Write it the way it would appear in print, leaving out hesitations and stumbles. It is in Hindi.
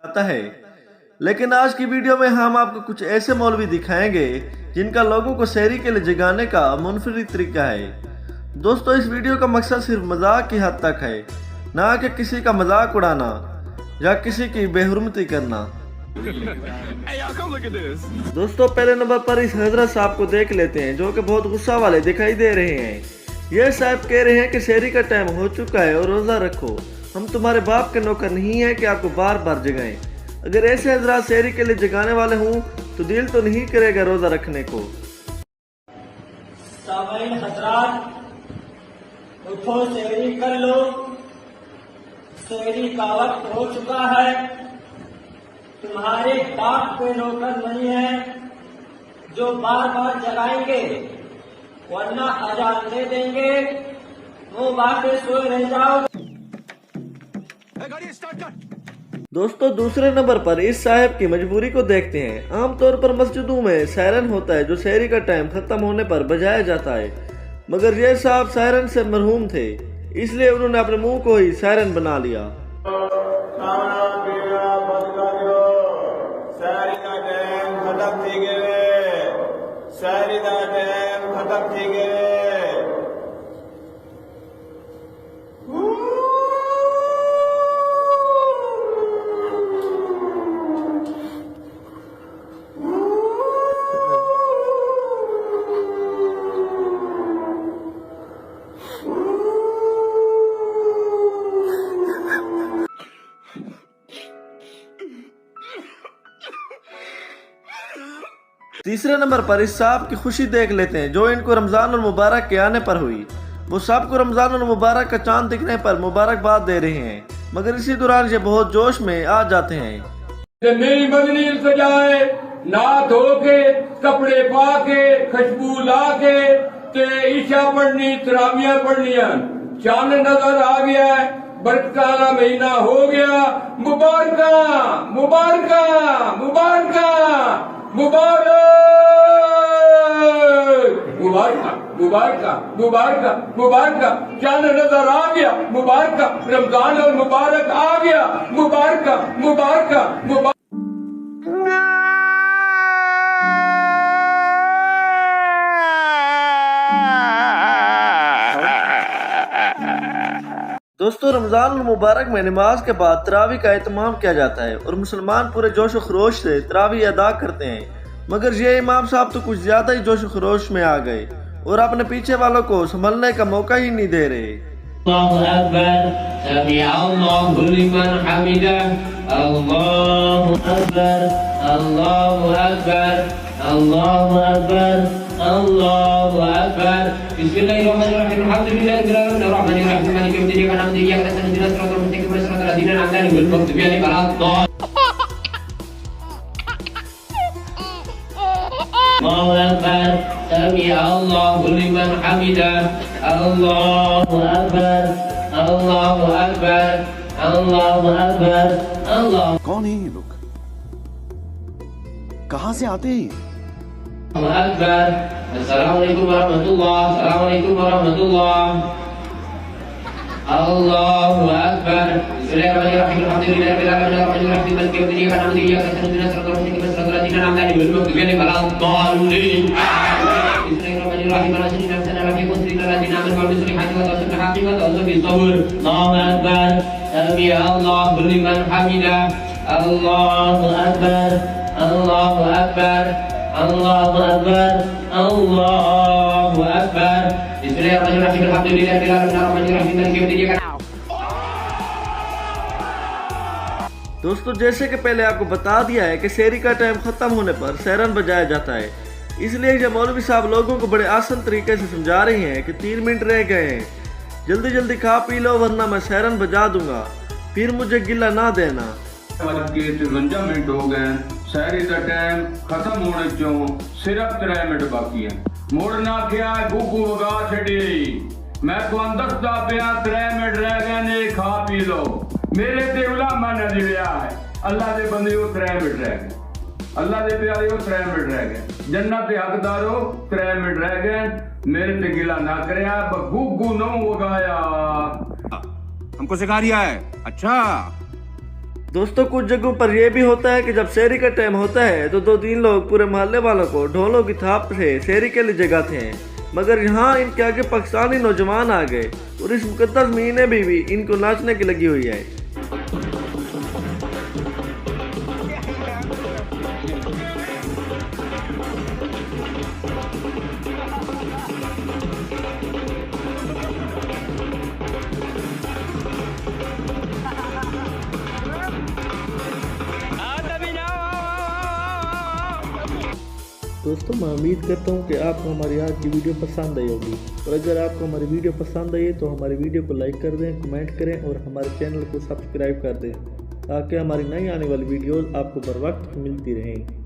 आता है। लेकिन आज की वीडियो में हम आपको कुछ ऐसे मौलवी दिखाएंगे जिनका लोगों को सहरी के लिए जगाने का मुनफरिद तरीका है। दोस्तों, इस वीडियो का मकसद सिर्फ मजाक की हद तक है, ना कि किसी का मजाक उड़ाना या किसी की बेहुरमती करना। दोस्तों, पहले नंबर पर इस हजरत साहब को देख लेते हैं जो कि बहुत गुस्सा वाले दिखाई दे रहे हैं। ये साहब कह रहे हैं कि सहरी का टाइम हो चुका है और रोजा रखो, हम तुम्हारे बाप के नौकर नहीं है कि आपको बार बार जगाएं। अगर ऐसे हजरात सहरी के लिए जगाने वाले हों तो दिल तो नहीं करेगा रोजा रखने को। सामईन हजरात, उठो, सहरी कर लो, सहरी का वक्त हो चुका है। तुम्हारे बाप के नौकर नहीं है जो बार बार जगाएंगे, वरना अजान दे देंगे, वो बातें सोए रह जाओ। दोस्तों, दूसरे नंबर पर इस साहब की मजबूरी को देखते हैं। आमतौर पर मस्जिदों में सायरन होता है जो सहरी का टाइम खत्म होने पर बजाया जाता है, मगर ये साहब सायरन से मरहूम थे, इसलिए उन्होंने अपने मुंह को ही सायरन बना लिया। तीसरे नंबर पर इस साहब की खुशी देख लेते हैं जो इनको रमजान और मुबारक के आने पर हुई। वो सबको रमजान और मुबारक का चांद दिखने पर मुबारकबाद दे रहे हैं, मगर इसी दौरान ये बहुत जोश में आ जाते हैं। मेरी बदनी सजाए, ना धो के, कपड़े पा के, खुशबू ला के, ते ईशा पढ़नी, तरावियां पढ़निया, चांद नजर आ गया है, बरकत का महीना हो गया। मुबारका मुबारका मुबारका मुबारक मुबारका मुबारका मुबारका मुबारका, चांद नजर आ गया, मुबारका, रमजान और मुबारक आ गया, मुबारका मुबारका मुबारक। दोस्तों, रमजान और मुबारक में नमाज के बाद तरावी का एहतमाम किया जाता है और मुसलमान पूरे जोश खरोश से तरावी अदा करते हैं, मगर ये इमाम साहब तो कुछ ज्यादा ही जोश खरोश में आ गए और अपने पीछे वालों को संभलने का मौका ही नहीं दे रहे। अल्लाहु अकबर, समिअ अल्लाहु लिमन हमिदा, अल्लाहु अकबर, अल्लाहु अकबर, अल्लाहु अकबर, अल्लाहु अकबर। बिस्मिल्लाहिर्रहमानिर्रहीम, अल्हम्दुलिल्लाहि रब्बिल आलमीन, अर्रहमानिर्रहीम, मालिकि यौमिद्दीन, इय्याका नअबुदु व इय्याका नस्तईन, इहदिनास सिरातल मुस्तकीम, सिरातल लज़ीना अन'अमता अलैहिम, गैरिल मग़्दूबि अलैहिम वलद्दाल्लीन। अल्लाहु अकबर, समिअ अल्लाहु लिमन हमिदा, अल्लाहु अकबर, अल्लाहु अकबर, अल्लाहु अकबर, अल्लाहु। कौन है ये लोग, कहाँ से आते हैं? अकबर। अस्सलामु अलैकुम वरहमतुल्लाह, अस्सलामु अलैकुम वरहमतुल्लाह। अल्लाहु अकबर। बिस्मिल्लाहिर्रहमानिर्रहीम, अल्हम्दुलिल्लाहि रब्बिल आलमीन, अर्रहमानिर्रहीम, मालिकि यौमिद्दीन, इय्याका नअबुदु व इय्याका नस्तईन, इहदिनास सिरातल मुस्तकीम, सिरातल लज़ीना अन'अमता अलैहिम, गैरिल मग़्दूबि अलैहिम वलद्दाल्लीन। बिस्मिल्लाहिर्रहमानिर्रहीम, अल्हम्दुलिल्लाहि रब्बिल आलमीन, अल्लाहु अकबर, समिअ अल्लाहु लिमन हमिदा, अल्लाहु अकबर, अल्लाहु अकबर, अल्लाहु अकबर, अल्लाहु अकबर। बिस्मिल्लाहिर्रहमानिर्रहीम, अल्हम्दुलिल्लाहि रब्बिल आलमीन, अर्रहमानिर्रहीम, मालिकि यौमिद्दीन, इय्याका। दोस्तों, जैसे कि पहले आपको बता दिया है कि सहरी का टाइम खत्म होने पर सायरन बजाया जाता है, इसलिए ये मौलवी साहब लोगों को बड़े आसान तरीके से समझा रही हैं कि 3 मिनट रह गए हैं, जल्दी जल्दी खा पी लो वरना मैं सायरन बजा दूंगा, फिर मुझे गिला ना देना। 53 मिनट हो गए, सहरी का टाइम खत्म होने चो सिर्फ 3 मिनट बाकी है। मुड़ना क्या गुगू वगा छड़ी, मैं तो दसदा पिया 3 मिनट रह गए ने, खा पी लो। मेरे ते उलामा ने दिया है, अल्लाह दे बंदे 3 मिनट रह गए, अल्लाह दे प्यारे 3 मिनट रह गए, जन्नत के हकदारो 3 मिनट रह गए, मेरे ते गिला ना करया, गुगू न वगाया। हमको सिखा रिया है। अच्छा दोस्तों कुछ जगहों पर यह भी होता है कि जब शहरी का टाइम होता है तो 2-3 लोग पूरे मोहल्ले वालों को ढोलों की थाप से शहरी के लिए जगाते हैं, मगर यहाँ इनके आगे पाकिस्तानी नौजवान आ गए और इस मुकद्दस महीने में भी इनको नाचने की लगी हुई है। दोस्तों मैं उम्मीद करता हूँ कि आपको हमारी आज की वीडियो पसंद आई होगी, और अगर आपको हमारी वीडियो पसंद आई तो हमारी वीडियो को लाइक कर दें, कमेंट करें और हमारे चैनल को सब्सक्राइब कर दें ताकि हमारी नई आने वाली वीडियोस आपको बर वक्त मिलती रहें।